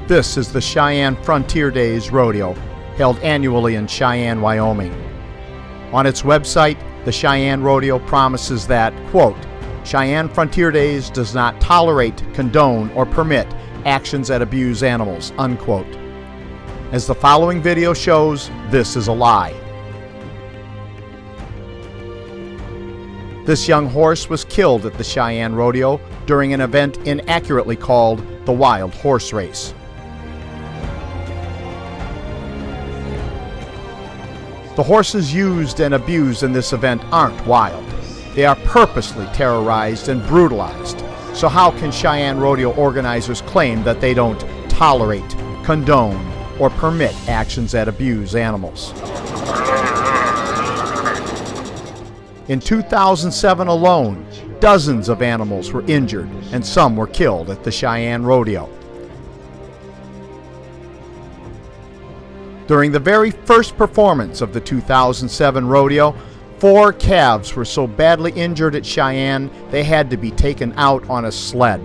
This is the Cheyenne Frontier Days Rodeo, held annually in Cheyenne, Wyoming. On its website, the Cheyenne Rodeo promises that, quote, Cheyenne Frontier Days does not tolerate, condone, or permit actions that abuse animals, unquote. As the following video shows, this is a lie. This young horse was killed at the Cheyenne Rodeo during an event inaccurately called the Wild Horse Race. The horses used and abused in this event aren't wild. They are purposely terrorized and brutalized. So how can Cheyenne Rodeo organizers claim that they don't tolerate, condone, or permit actions that abuse animals? In 2007 alone, dozens of animals were injured and some were killed at the Cheyenne Rodeo. During the very first performance of the 2007 rodeo, 4 calves were so badly injured at Cheyenne they had to be taken out on a sled.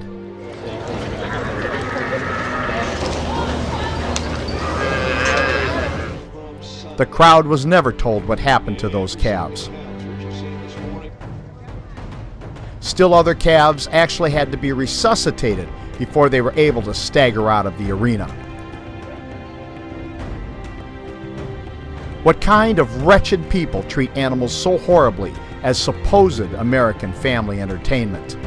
The crowd was never told what happened to those calves. Still other calves actually had to be resuscitated before they were able to stagger out of the arena. What kind of wretched people treat animals so horribly as supposed American family entertainment?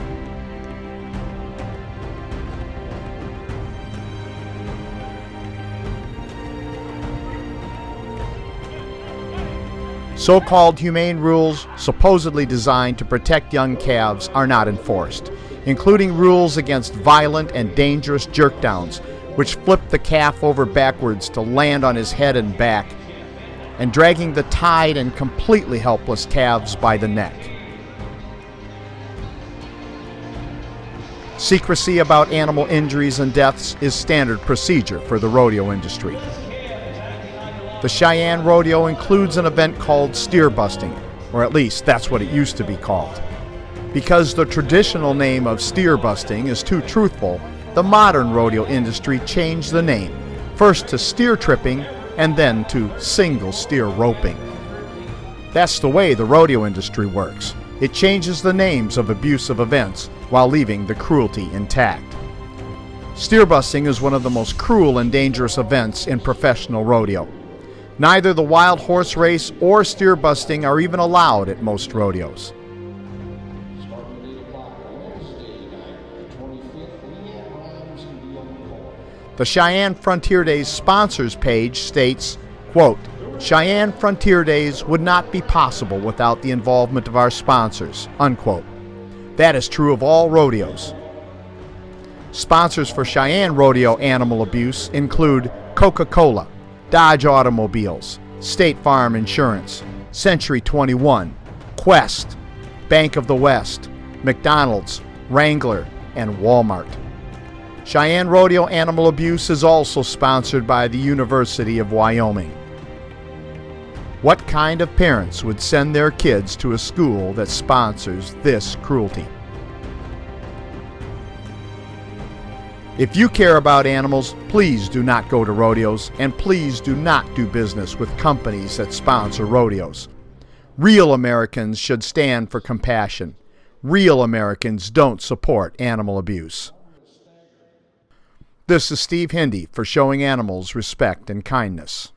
So-called humane rules, supposedly designed to protect young calves, are not enforced, including rules against violent and dangerous jerk downs, which flip the calf over backwards to land on his head and back, and dragging the tied and completely helpless calves by the neck. Secrecy about animal injuries and deaths is standard procedure for the rodeo industry. The Cheyenne Rodeo includes an event called steer busting, or at least that's what it used to be called. Because the traditional name of steer busting is too truthful, the modern rodeo industry changed the name, first to steer tripping and then to single steer roping. That's the way the rodeo industry works. It changes the names of abusive events while leaving the cruelty intact. Steer busting is one of the most cruel and dangerous events in professional rodeo. Neither the wild horse race or steer busting are even allowed at most rodeos. The Cheyenne Frontier Days sponsors page states, quote, Cheyenne Frontier Days would not be possible without the involvement of our sponsors, unquote. That is true of all rodeos. Sponsors for Cheyenne Rodeo animal abuse include Coca-Cola, Dodge Automobiles, State Farm Insurance, Century 21, Quest, Bank of the West, McDonald's, Wrangler, and Walmart. Cheyenne Rodeo Animal Abuse is also sponsored by the University of Wyoming. What kind of parents would send their kids to a school that sponsors this cruelty? If you care about animals, please do not go to rodeos, and please do not do business with companies that sponsor rodeos. Real Americans should stand for compassion. Real Americans don't support animal abuse. This is Steve Hindy for Showing Animals Respect and Kindness.